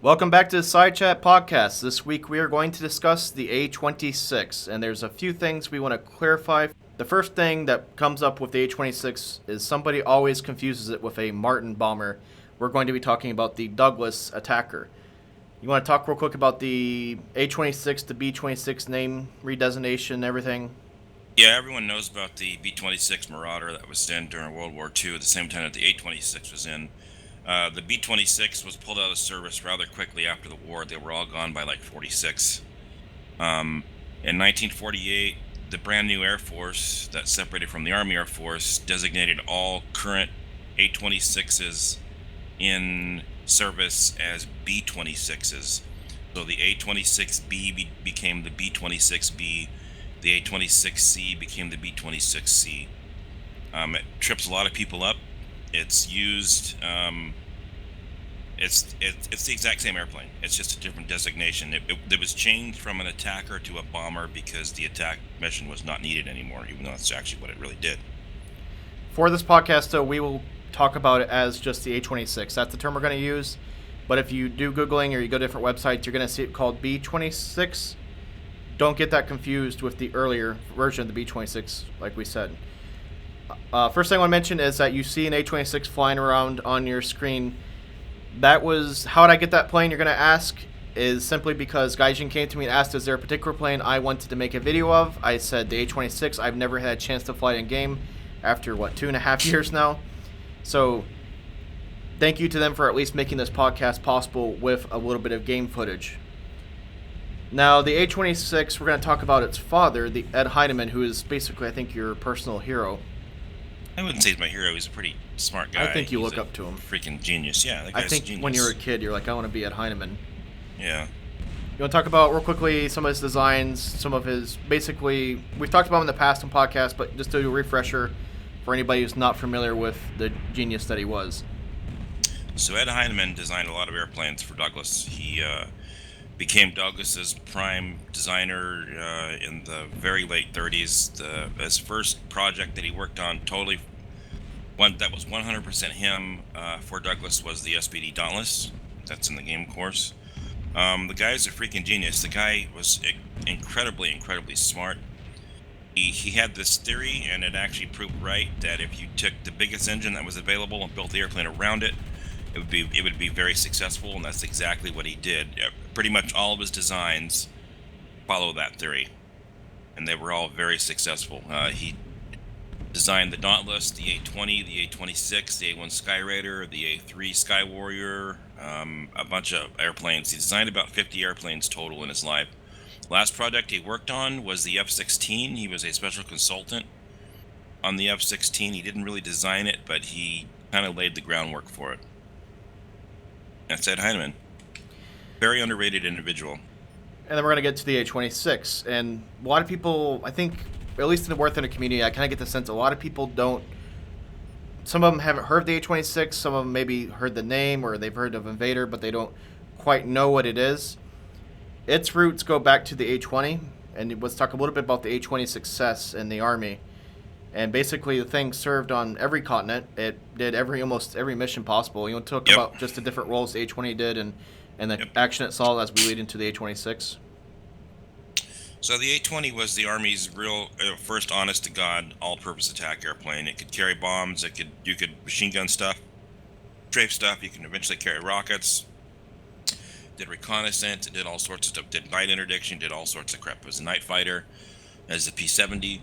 Welcome back to the Side Chat Podcast. This week we are going to discuss the A-26, and there's a few things we want to clarify. The first thing that comes up with the A-26 is somebody always confuses it with a Martin bomber. We're going to be talking about the Douglas attacker. You want to talk real quick about the A-26 to B-26 name redesignation, everything? Yeah, everyone knows about the B-26 Marauder that was in during World War II at the same time that the A-26 was in. The B-26 was pulled out of service rather quickly after the war. They were all gone by like 46. In 1948, the brand new Air Force that separated from the Army Air Force designated all current A-26s in service as B-26s. So the A-26B became the B-26B. The A-26C became the B-26C. It trips a lot of people up. It's used. It's the exact same airplane. It's just a different designation. It was changed from an attacker to a bomber because the attack mission was not needed anymore, even though that's actually what it really did. For this podcast, though, we will talk about it as just the A-26. That's the term we're going to use. But if you do Googling or you go to different websites, you're going to see it called B-26. Don't get that confused with the earlier version of the B-26, like we said. First thing I want to mention is that you see an A-26 flying around on your screen. That was, how did I get that plane, you're going to ask, is simply because Gaijin came to me and asked, is there a particular plane I wanted to make a video of? I said the A-26. I've never had a chance to fly it in game after, 2.5 years now. So thank you to them for at least making this podcast possible with a little bit of game footage. Now, the A-26, we're going to talk about its father, the Ed Heinemann, who is basically, I think, your personal hero. I wouldn't say he's my hero. He's a pretty smart guy. I think you He's look up to him. Freaking genius. Yeah, that I guy's think a genius. when you were a kid, you're like, I want to be Ed Heinemann. Yeah. You want to talk about, real quickly, some of his designs, some of his, basically, we've talked about him in the past on podcasts, but just to do a refresher for anybody who's not familiar with the genius that he was. So Ed Heinemann designed a lot of airplanes for Douglas. He became Douglas's prime designer in the very late 30s. His first project that he worked on, one that was 100% him for Douglas, was the SPD Dauntless. That's in the game, of course. The guy's a freaking genius. The guy was incredibly smart. He had this theory, and it actually proved right, that if you took the biggest engine that was available and built the airplane around it, it would be very successful, and that's exactly what he did. Pretty much all of his designs follow that theory, and they were all very successful. He designed the Dauntless, the A-20, the A-26, the A-1 Skyraider, the A-3 Sky Warrior, a bunch of airplanes. He designed about 50 airplanes total in his life. Last project he worked on was the F-16. He was a special consultant on the F-16. He didn't really design it, but he kind of laid the groundwork for it. That's Ed Heinemann. Very underrated individual. And then we're going to get to the A-26. And a lot of people, I think, at least in the War Thunder community, I kind of get the sense a lot of people don't, some of them haven't heard of the A-26, some of them maybe heard the name or they've heard of Invader, but they don't quite know what it is. Its roots go back to the A-20, and let's talk a little bit about the A-20 success in the Army. And basically, the thing served on every continent. It did almost every mission possible. You want to talk about just the different roles the A-20 did and the action it saw as we lead into the A-26? So the A-20 was the Army's real first honest-to-God all-purpose attack airplane. It could carry bombs. You could machine gun stuff, strafe stuff. You can eventually carry rockets. Did reconnaissance. It did all sorts of stuff. Did night interdiction. Did all sorts of crap. It was a night fighter. As a P-70.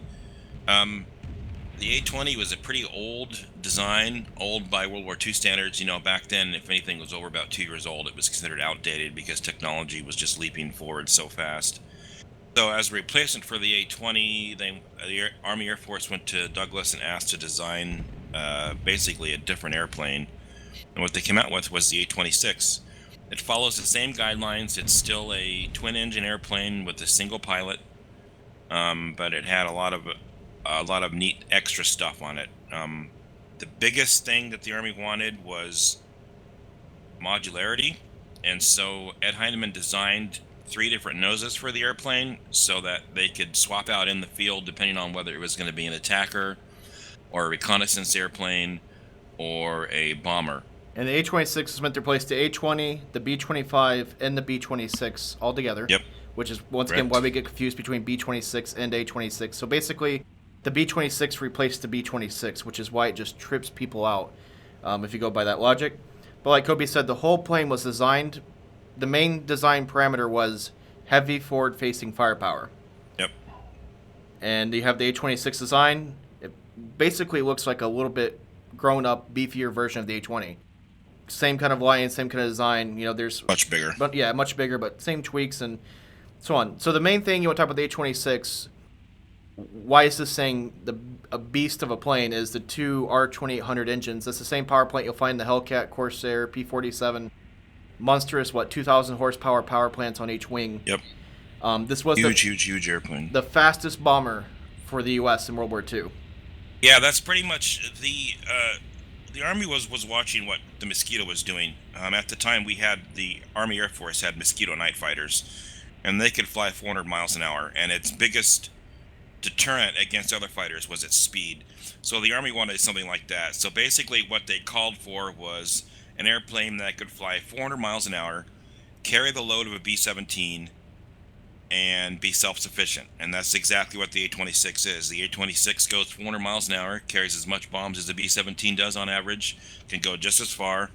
The A-20 was a pretty old design, old by World War II standards. Back then, if anything was over about 2 years old, it was considered outdated because technology was just leaping forward so fast. So as a replacement for the A-20, the Army Air Force went to Douglas and asked to design basically a different airplane. And what they came out with was the A-26. It follows the same guidelines. It's still a twin-engine airplane with a single pilot, but it had a lot of neat extra stuff on it. The biggest thing that the Army wanted was modularity, and so Ed Heinemann designed 3 different noses for the airplane so that they could swap out in the field depending on whether it was going to be an attacker or a reconnaissance airplane or a bomber. And the A-26 is meant to replace the A-20, the B-25, and the B-26 all together. Yep. Which is, once again, why we get confused between B-26 and A-26. So basically, the B-26 replaced the B-26, which is why it just trips people out, if you go by that logic. But like Cobey said, the whole plane was designed, the main design parameter was heavy forward-facing firepower. Yep. And you have the A-26 design. It basically looks like a little bit grown-up, beefier version of the A-20. Same kind of line, same kind of design. You know, there's much bigger. But yeah, much bigger, but same tweaks and so on. So the main thing you want to talk about the A-26, why is this saying a beast of a plane, is the two R2800 engines. That's the same power plant you'll find in the Hellcat, Corsair, P-47. Monstrous, 2,000 horsepower power plants on each wing. Yep. This was huge airplane. The fastest bomber for the U.S. in World War II. Yeah, that's pretty much the Army was watching what the Mosquito was doing. At the time, we had the Army Air Force had Mosquito night fighters, and they could fly 400 miles an hour. And its biggest deterrent against other fighters was its speed. So the Army wanted something like that. So basically, what they called for was an airplane that could fly 400 miles an hour, carry the load of a B-17, and be self-sufficient. And that's exactly what the A-26 is. The A-26 goes 400 miles an hour, carries as much bombs as the B-17 does on average, can go just as far,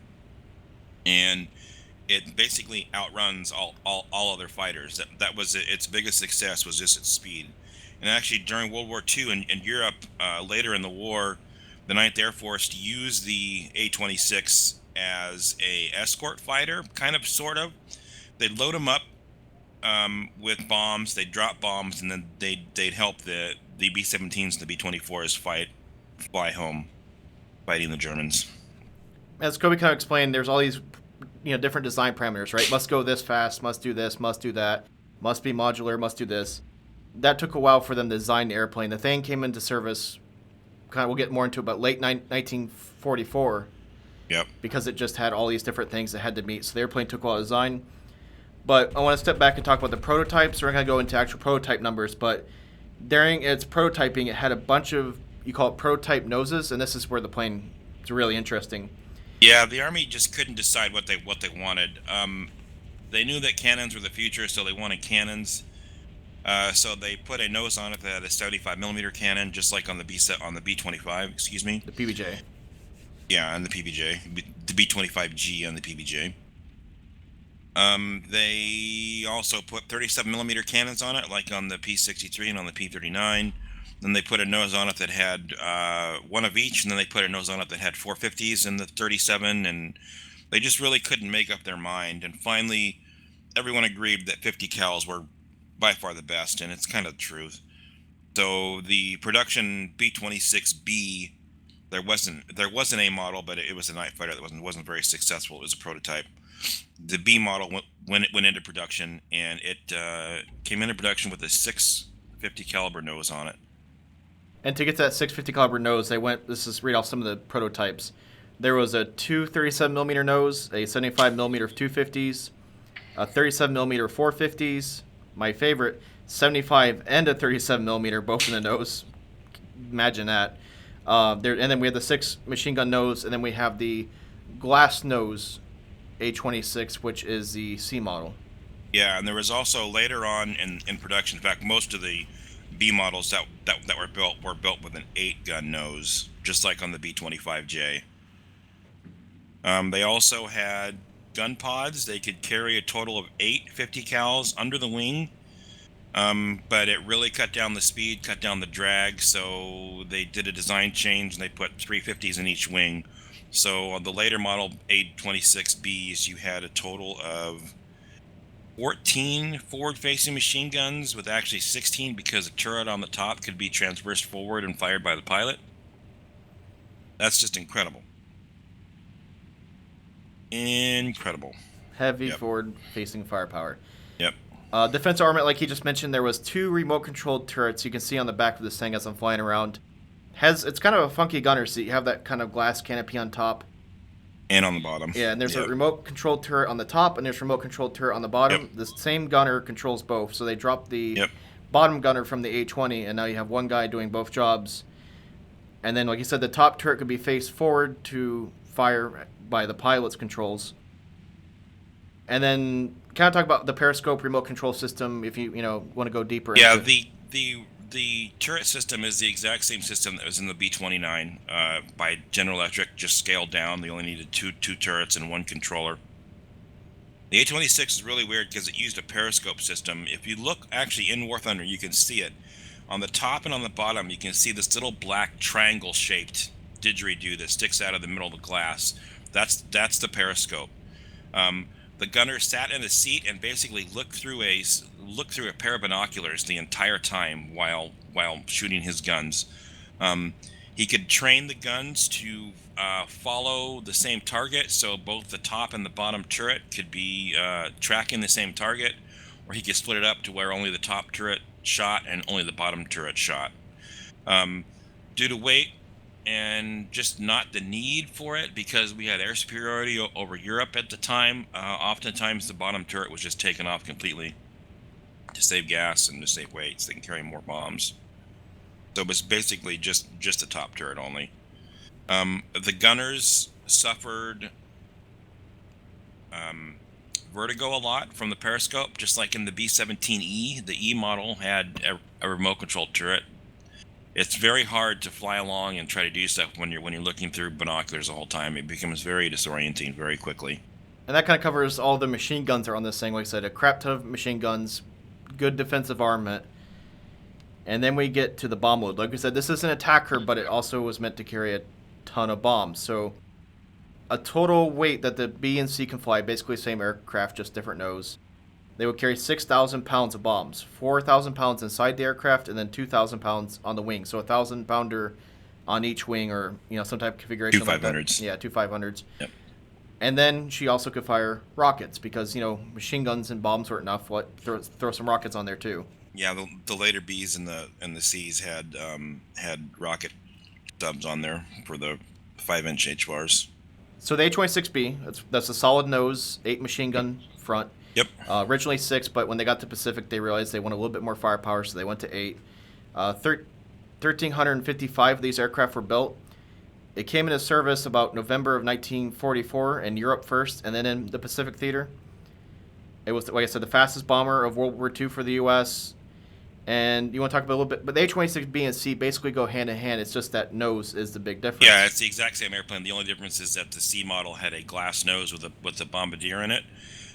and it basically outruns all other fighters. That was its biggest success, was just its speed. And actually, during World War II in Europe, later in the war, the 9th Air Force used the A-26 as a escort fighter, kind of, sort of. They'd load them up with bombs, they'd drop bombs, and then they'd help the B-17s and the B-24s fly home, fighting the Germans. As Cobey kind of explained, there's all these different design parameters, right? Must go this fast, must do this, must do that, must be modular, must do this. That took a while for them to design the airplane. The thing came into service, we'll get more into it, but late 1944. Yep. Because it just had all these different things it had to meet. So the airplane took a while to design. But I want to step back and talk about the prototypes. We're not going to go into actual prototype numbers, but during its prototyping, it had a bunch of, you call it prototype noses, and this is where the plane is really interesting. Yeah, the Army just couldn't decide what they wanted. They knew that cannons were the future, so they wanted cannons. So they put a nose on it that had a 75 millimeter cannon, just like on the B-25. Excuse me. The PBJ. Yeah, on the PBJ, the B-25G on the PBJ. They also put 37 millimeter cannons on it, like on the P-63 and on the P-39. Then they put a nose on it that had one of each, and then they put a nose on it that had 450s and the 37, and they just really couldn't make up their mind. And finally, everyone agreed that 50 cals were by far the best, and it's kind of the truth. So the production B-26B, there wasn't a model, but it was a night fighter that wasn't very successful. It was a prototype. The B model went into production, and it came into production with a 650 caliber nose on it. And to get to that 650 caliber nose, this is read off some of the prototypes. There was a 237 millimeter nose, a 75 millimeter 250s, a 37 millimeter 450s, my favorite, 75 and a 37 millimeter, both in the nose. Imagine that. And then we have the 6 machine gun nose, and then we have the glass nose A-26, which is the C model. Yeah, and there was also later on in production, in fact, most of the B models that were built with an 8-gun nose, just like on the B-25J. They also had gun pods. They could carry a total of 8 50 cals under the wing, but it really cut down the speed, cut down the drag, so they did a design change, and they put 350s in each wing. So on the later model A-26Bs, you had a total of 14 forward-facing machine guns, with actually 16 because the turret on the top could be transversed forward and fired by the pilot. That's just incredible. Incredible. Heavy forward-facing firepower. Yep. Defense armament, like he just mentioned, there was 2 remote-controlled turrets you can see on the back of this thing as I'm flying around. It's kind of a funky gunner seat. You have that kind of glass canopy on top. And on the bottom. Yeah, and there's a remote-controlled turret on the top, and there's a remote-controlled turret on the bottom. The same gunner controls both, so they dropped the bottom gunner from the A-20, and now you have one guy doing both jobs. And then, like you said, the top turret could be faced forward to fire by the pilot's controls. And then kind of talk about the periscope remote control system if you want to go deeper Yeah, into. the turret system is the exact same system that was in the B-29 by General Electric, just scaled down. They only needed two turrets and one controller. The A-26 is really weird because it used a periscope system. If you look actually in War Thunder, you can see it. On the top and on the bottom, you can see this little black triangle-shaped didgeridoo that sticks out of the middle of the glass. That's the periscope. The gunner sat in a seat and basically looked through a pair of binoculars the entire time while shooting his guns. He could train the guns to follow the same target, so both the top and the bottom turret could be tracking the same target, or he could split it up to where only the top turret shot and only the bottom turret shot. Due to weight and just not the need for it, because we had air superiority over Europe at the time, oftentimes the bottom turret was just taken off completely to save gas and to save weight so they can carry more bombs. So it was basically just the top turret only. The gunners suffered vertigo a lot from the periscope, just like in the B-17E. The E model had a remote control turret. It's very hard to fly along and try to do stuff when you're looking through binoculars the whole time. It becomes very disorienting very quickly. And that kind of covers all the machine guns that are on this thing. Like I said, a crap ton of machine guns, good defensive armament. And then we get to the bomb load. Like I said, this is an attacker, but it also was meant to carry a ton of bombs. So a total weight that the B and C can fly, basically the same aircraft, just different nose. They would carry 6,000 pounds of bombs, 4,000 pounds inside the aircraft, and then 2,000 pounds on the wing. So a 1,000-pounder on each wing, or some type of configuration. Two 500s. Yeah, two 500s. Yep. And then she also could fire rockets because machine guns and bombs weren't enough. Throw some rockets on there too. Yeah, the later Bs and the Cs had rocket stubs on there for the 5-inch HVARs. So the A-26B, that's a solid nose, 8 machine gun front. Yep. Originally 6, but when they got to Pacific, they realized they wanted a little bit more firepower, so they went to 8. 1,355 of these aircraft were built. It came into service about November of 1944 in Europe first, and then in the Pacific theater. It was, like I said, the fastest bomber of World War II for the U.S. And you want to talk about a little bit, but the A-26B and C basically go hand in hand. It's just that nose is the big difference. Yeah, it's the exact same airplane. The only difference is that the C model had a glass nose with a bombardier in it.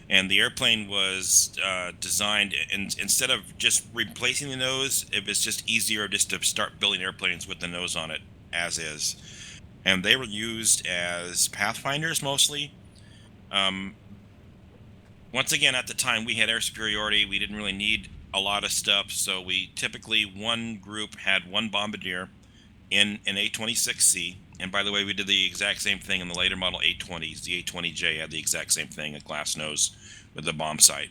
And the airplane was designed, and instead of just replacing the nose, it was just easier just to start building airplanes with the nose on it as is. And they were used as pathfinders mostly. Once again, at the time, we had air superiority. We didn't really need a lot of stuff, so we typically, one group had one bombardier in an A-26C. And by the way, we did the exact same thing in the later model A-20s. The A-20J had the exact same thing, a glass nose with the bomb sight.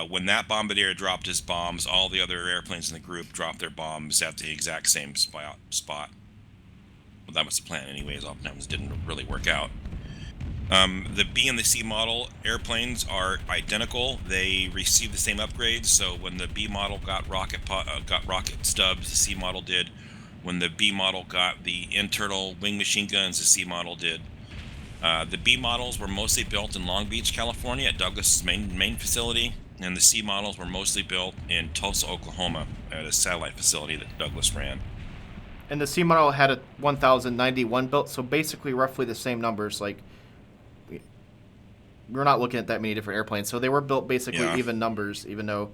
When that bombardier dropped his bombs, all the other airplanes in the group dropped their bombs at the exact same spot. Well, that was the plan anyways. Oftentimes it didn't really work out. The B and the C model airplanes are identical. They receive the same upgrades. So when the B model got rocket stubs, the C model did. When the B model got the internal wing machine guns, the C model did. The B models were mostly built in Long Beach, California, at Douglas's main facility, and the C models were mostly built in Tulsa, Oklahoma, at a satellite facility that Douglas ran. And the C model had a 1,091 built, so basically roughly the same numbers. Like, we're not looking at that many different airplanes, so they were built basically even numbers, even though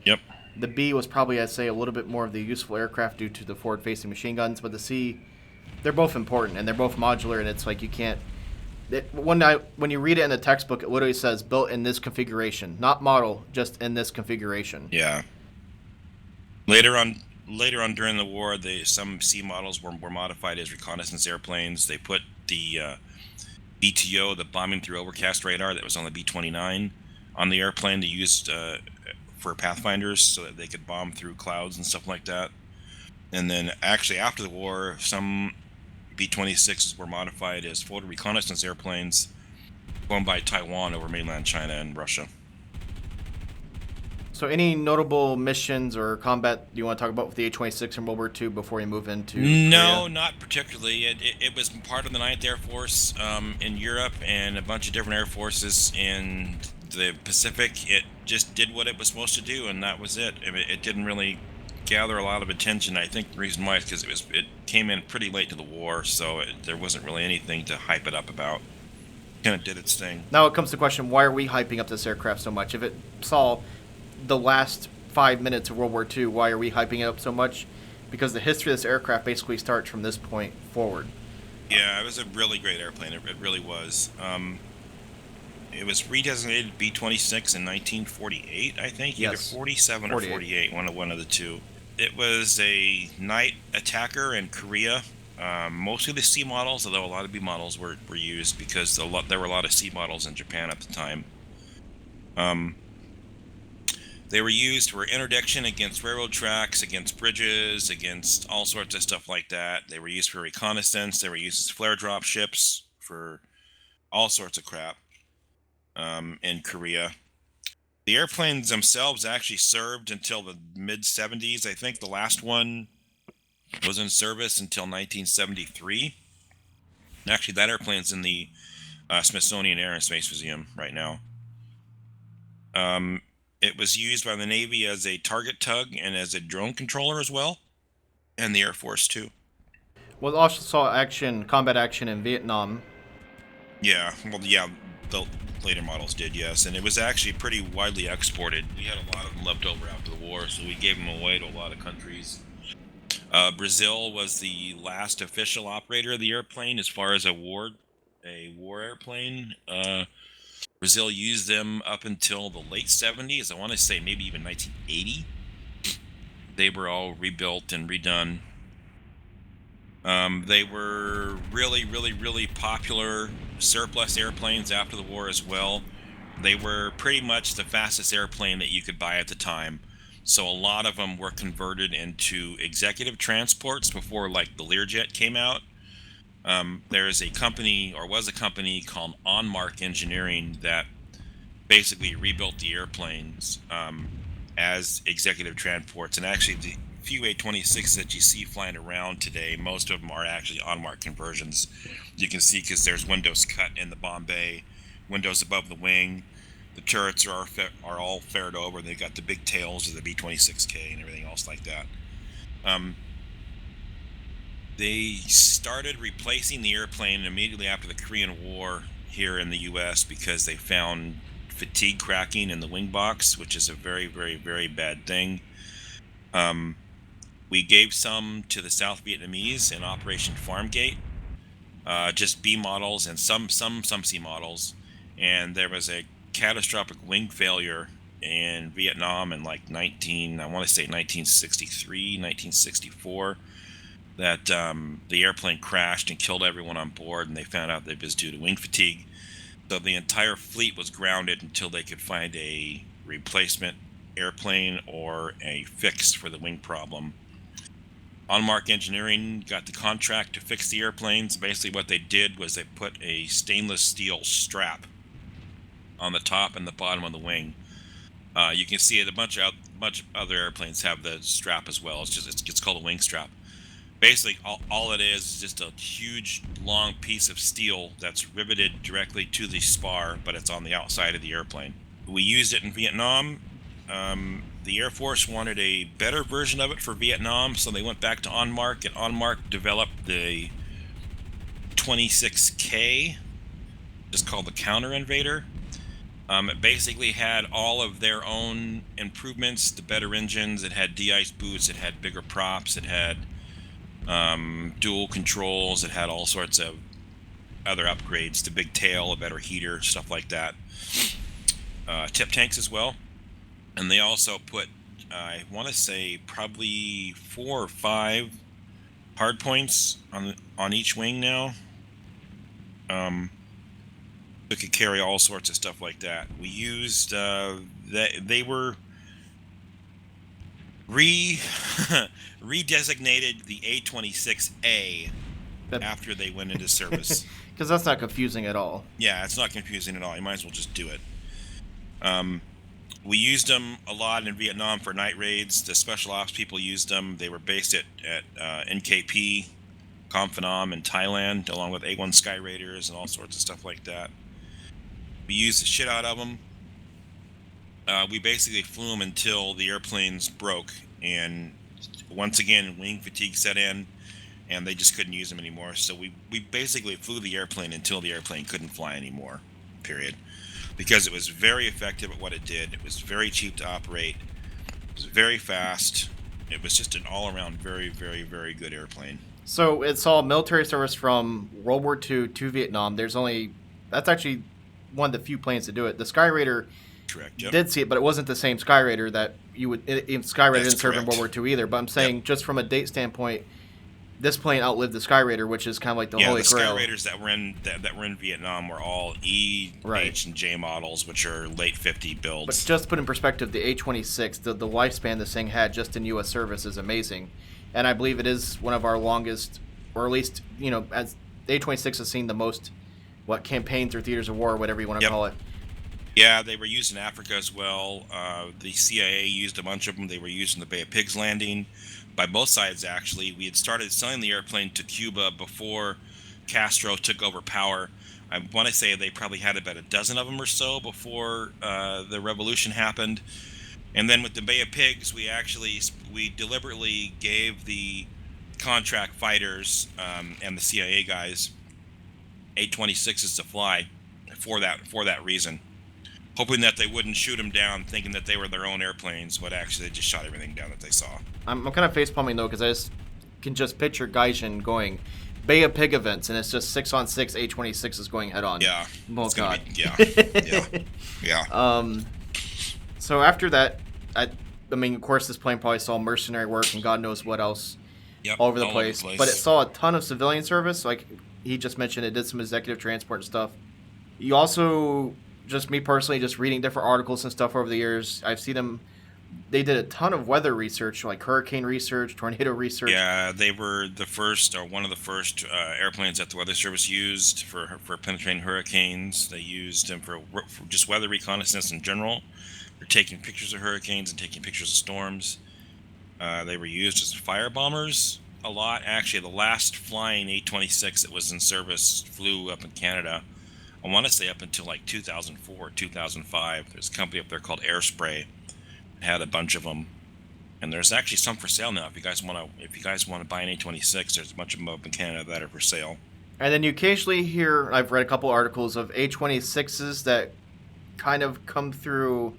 the B was probably, I'd say, a little bit more of the useful aircraft due to the forward-facing machine guns, but the C, they're both important, and they're both modular, and it's like you can't... when you read it in the textbook, it literally says, built in this configuration. Not model, just in this configuration. Yeah. Later on during the war, some C models were modified as reconnaissance airplanes. They put the BTO, the bombing through overcast radar that was on the B-29, on the airplane to use for pathfinders so that they could bomb through clouds and stuff like that. And then actually after the war, some B-26s were modified as photo reconnaissance airplanes flown by Taiwan over mainland China and Russia. So, any notable missions or combat you want to talk about with the A-26 in World War II before we move into No, Korea? not particularly. It was part of the Ninth Air Force in Europe and a bunch of different air forces in the Pacific. It just did what it was supposed to do, and that was it. It didn't really gather a lot of attention. I think the reason why is because it came in pretty late to the war, so there wasn't really anything to hype it up about. Kind of did its thing. Now it comes to the question: why are we hyping up this aircraft so much? If it saw the last 5 minutes of World War II, why are we hyping it up so much? Because the history of this aircraft basically starts from this point forward. Yeah, it was a really great airplane. It really was. It was redesignated B-26 in 1948, I think. Either Yes. 47 or 48, one of the two. It was a night attacker in Korea. Mostly the C models, although a lot of B models were used because there were a lot of C models in Japan at the time. They were used for interdiction against railroad tracks, against bridges, against all sorts of stuff like that. They were used for reconnaissance. They were used as flare drop ships for all sorts of crap in Korea. The airplanes themselves actually served until the mid-70s. I think the last one was in service until 1973. Actually, that airplane's in the Smithsonian Air and Space Museum right now. It was used by the Navy as a target tug and as a drone controller as well, and the Air Force too. Well, also saw combat action in Vietnam. Yeah, well, yeah, the later models did, yes, and it was actually pretty widely exported. We had a lot of them left over after the war, so we gave them away to a lot of countries. Brazil was the last official operator of the airplane as far as a war airplane. Brazil used them up until the late 70s. I want to say maybe even 1980. They were all rebuilt and redone. They were really, really, really popular surplus airplanes after the war as well. They were pretty much the fastest airplane that you could buy at the time. So a lot of them were converted into executive transports before, like, the Learjet came out. There is a company, or was a company, called On-Mark Engineering that basically rebuilt the airplanes as executive transports. And actually, the few A-26s that you see flying around today, most of them are actually On-Mark conversions. You can see because there's windows cut in the bomb bay, windows above the wing. The turrets are all fared over. They've got the big tails of the B-26K and everything else like that. They started replacing the airplane immediately after the Korean War here in the U.S. because they found fatigue cracking in the wing box, which is a very, very, very bad thing. We gave some to the South Vietnamese in Operation Farmgate, just B models and some C models, and there was a catastrophic wing failure in Vietnam in like 1963, 1964. That the airplane crashed and killed everyone on board, and they found out that it was due to wing fatigue. So the entire fleet was grounded until they could find a replacement airplane or a fix for the wing problem. On-Mark Engineering got the contract to fix the airplanes. Basically what they did was they put a stainless steel strap on the top and the bottom of the wing. You can see it, a bunch of other airplanes have the strap as well. It's called a wing strap. Basically, all it is just a huge, long piece of steel that's riveted directly to the spar, but it's on the outside of the airplane. We used it in Vietnam. The Air Force wanted a better version of it for Vietnam, so they went back to On-Mark, and On-Mark developed the 26K, just called the Counter Invader. It basically had all of their own improvements, the better engines. It had de-ice boots. It had bigger props. It had dual controls. It had all sorts of other upgrades, the big tail, a better heater, stuff like that. Tip tanks as well. And they also put, I want to say, probably 4 or 5 hard points on each wing now. It could carry all sorts of stuff like that. We used they were redesignated the A-26A after they went into service. Because that's not confusing at all. Yeah, it's not confusing at all. You might as well just do it. We used them a lot in Vietnam for night raids. The special ops people used them. They were based at NKP, Com Phanom in Thailand, along with A1 Sky Raiders and all sorts of stuff like that. We used the shit out of them. We basically flew them until the airplanes broke, and once again, wing fatigue set in, and they just couldn't use them anymore. So we basically flew the airplane until the airplane couldn't fly anymore, period. Because it was very effective at what it did. It was very cheap to operate. It was very fast. It was just an all-around very, very, very good airplane. So it saw military service from World War II to Vietnam. That's actually one of the few planes to do it. The Sky Raider Correct. Yep. did see it, but it wasn't the same Sky Raider that you would. Sky Raider That's didn't serve in correct. World War II either. But I'm saying just from a date standpoint, this plane outlived the Sky Raider, which is kind of like the holy the grail. Sky Raiders that were in Vietnam were all E, Right. H, and J models, which are late 50 But builds. just to put in perspective, the A-26, the lifespan this thing had just in U.S. service is amazing. And I believe it is one of our longest, or at least, as the A-26 has seen the most, campaigns or theaters of war, whatever you want to Yep. call it. Yeah, they were used in Africa as well. The CIA used a bunch of them. They were used in the Bay of Pigs landing by both sides, actually. We had started selling the airplane to Cuba before Castro took over power. I want to say they probably had about a dozen of them or so before the revolution happened. And then with the Bay of Pigs, we deliberately gave the contract fighters and the CIA guys A-26s to fly for that reason, hoping that they wouldn't shoot them down, thinking that they were their own airplanes, but actually they just shot everything down that they saw. I'm kind of face-palming, though, because I can just picture Gaijin going Bay of Pig events, and it's just 6-on-6 A-26s going head-on. Yeah. Oh, God. Yeah. So after that, I mean, of course, this plane probably saw mercenary work and God knows what else Yep, all over the place. But it saw a ton of civilian service. Like he just mentioned, it did some executive transport and stuff. You also, just me personally, just reading different articles and stuff over the years, I've seen them. They did a ton of weather research, like hurricane research, tornado research. Yeah, they were the first, or one of the first airplanes that the Weather Service used for penetrating hurricanes. They used them for just weather reconnaissance in general. They're taking pictures of hurricanes and taking pictures of storms. They were used as fire bombers a lot. Actually, the last flying A-26 that was in service flew up in Canada. I want to say up until like 2004 or 2005. There's a company up there called Airspray. It had a bunch of them, and there's actually some for sale now. If you guys want to buy an A-26, there's a bunch of them up in Canada that are for sale. And then you occasionally hear, I've read a couple articles of A-26s that kind of come through,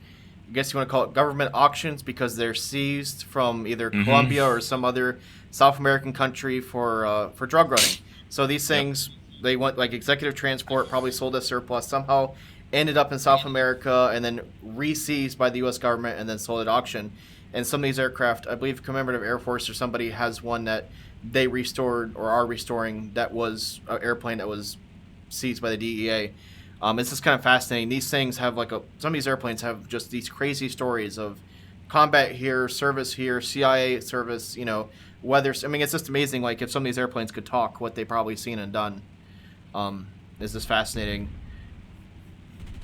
I guess you want to call it government auctions, because they're seized from either Colombia or some other South American country for drug running. So these things, they went like executive transport, probably sold as surplus, somehow ended up in South America and then re-seized by the U.S. government and then sold at auction. And some of these aircraft, I believe Commemorative Air Force or somebody has one that they restored or are restoring that was an airplane that was seized by the DEA. It's just kind of fascinating. These things have some of these airplanes have just these crazy stories of combat here, service here, CIA service, weather. I mean, it's just amazing. Like if some of these airplanes could talk, what they probably seen and done. Is just fascinating.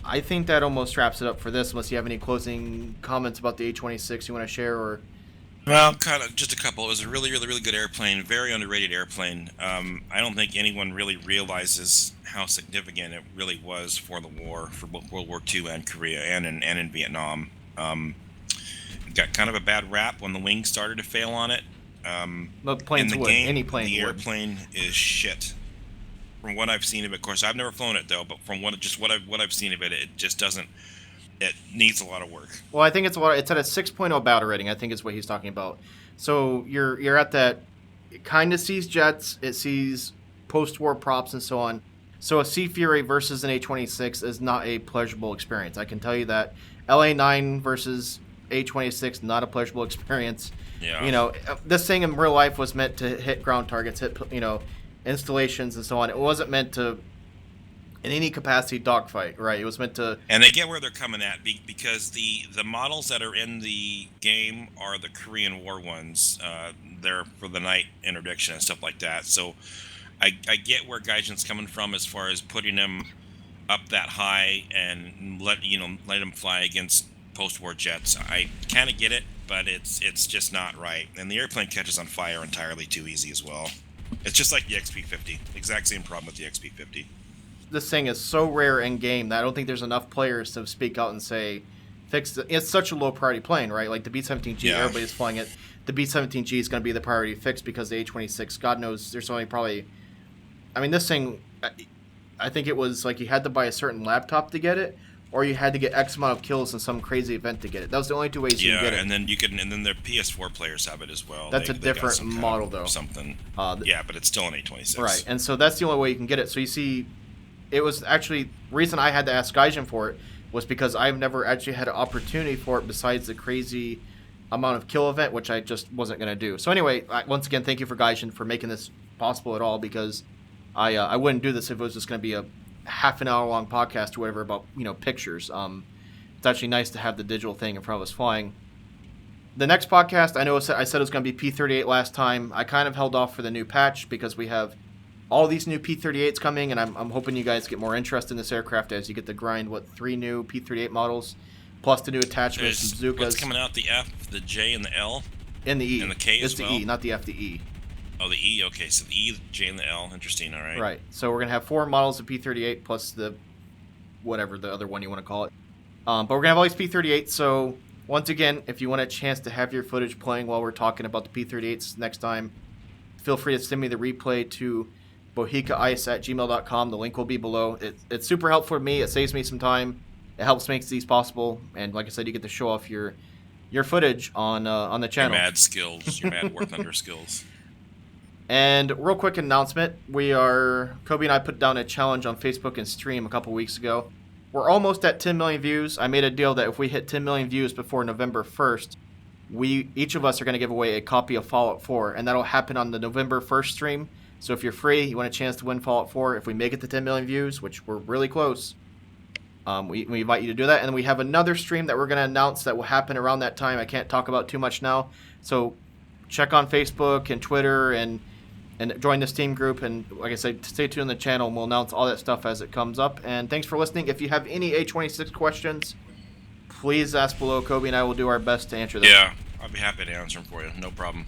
I think that almost wraps it up for this, unless you have any closing comments about the A-26 you want to share or. Well, kind of just a couple. It was a really, really, really good airplane, very underrated airplane. I don't think anyone really realizes how significant it really was for the war, for both World War II and Korea, and in Vietnam. It got kind of a bad rap when the wings started to fail on it. The planes in the would. game, Any plane the would. airplane is shit. From what I've seen of it, of course, I've never flown it though. But from what I've seen of it, it just doesn't. It needs a lot of work. Well, I think it's at a 6.0 battle rating, I think is what he's talking about. So you're at that. It kind of sees jets. It sees post-war props and so on. So a Sea Fury versus an A-26 is not a pleasurable experience. I can tell you that. LA-9 versus A-26, not a pleasurable experience. Yeah. This thing in real life was meant to hit ground targets, hit installations and so on. It wasn't meant to, in any capacity, dogfight. Right? It was meant to. And they get where they're coming at because the models that are in the game are the Korean War ones. They're for the night interdiction and stuff like that. So I get where Gaijin's coming from as far as putting them up that high and let them fly against post-war jets. I kind of get it, but it's just not right. And the airplane catches on fire entirely too easy as well. It's just like the XP-50. Exact same problem with the XP-50. This thing is so rare in game that I don't think there's enough players to speak out and say, fix it. It's such a low priority plane, right? Like the B-17G, everybody's flying it. The B-17G is going to be the priority fix because the A-26, God knows, there's only probably... I mean, this thing, I think it was like you had to buy a certain laptop to get it, or you had to get X amount of kills in some crazy event to get it. That was the only two ways you could get it. And then their PS4 players have it as well. That's a different model, though. Something. But it's still an A-26. Right, and so that's the only way you can get it. So you see, it was actually, reason I had to ask Gaijin for it was because I've never actually had an opportunity for it besides the crazy amount of kill event, which I just wasn't going to do. So anyway, once again, thank you for Gaijin for making this possible at all, because I wouldn't do this if it was just going to be a half an hour long podcast or whatever about pictures. It's actually nice to have the digital thing in front of us flying. The next podcast, I know I said it was going to be P-38 last time. I kind of held off for the new patch because we have all these new P-38s coming, and I'm hoping you guys get more interest in this aircraft as you get to grind 3 new P-38 models plus the new attachments, some bazookas. What's coming out? The F, the J, and the L, and the E, and the K as well. It's the E, not the F. The E. Oh, the E. Okay, so the E, the J, and the L. Interesting. All right. Right. So we're gonna have 4 models of P-38 plus the whatever the other one you want to call it. But we're gonna have all these P-38s. So once again, if you want a chance to have your footage playing while we're talking about the P-38s next time, feel free to send me the replay to bohicaice@gmail.com. The link will be below. It's super helpful for me. It saves me some time. It helps make these possible. And like I said, you get to show off your footage on the channel. Your mad skills. Your mad War Thunder skills. And real quick announcement, Cobey and I put down a challenge on Facebook and stream a couple weeks ago. We're almost at 10 million views. I made a deal that if we hit 10 million views before November 1st, each of us are going to give away a copy of Fallout 4, and that'll happen on the November 1st stream. So if you're free, you want a chance to win Fallout 4, if we make it to 10 million views, which we're really close, we invite you to do that. And we have another stream that we're going to announce that will happen around that time. I can't talk about too much now. So check on Facebook and Twitter and join the Steam group. And like I said, stay tuned on the channel, and we'll announce all that stuff as it comes up. And thanks for listening. If you have any A-26 questions, please ask below. Cobey and I will do our best to answer them. Yeah, I'll be happy to answer them for you. No problem.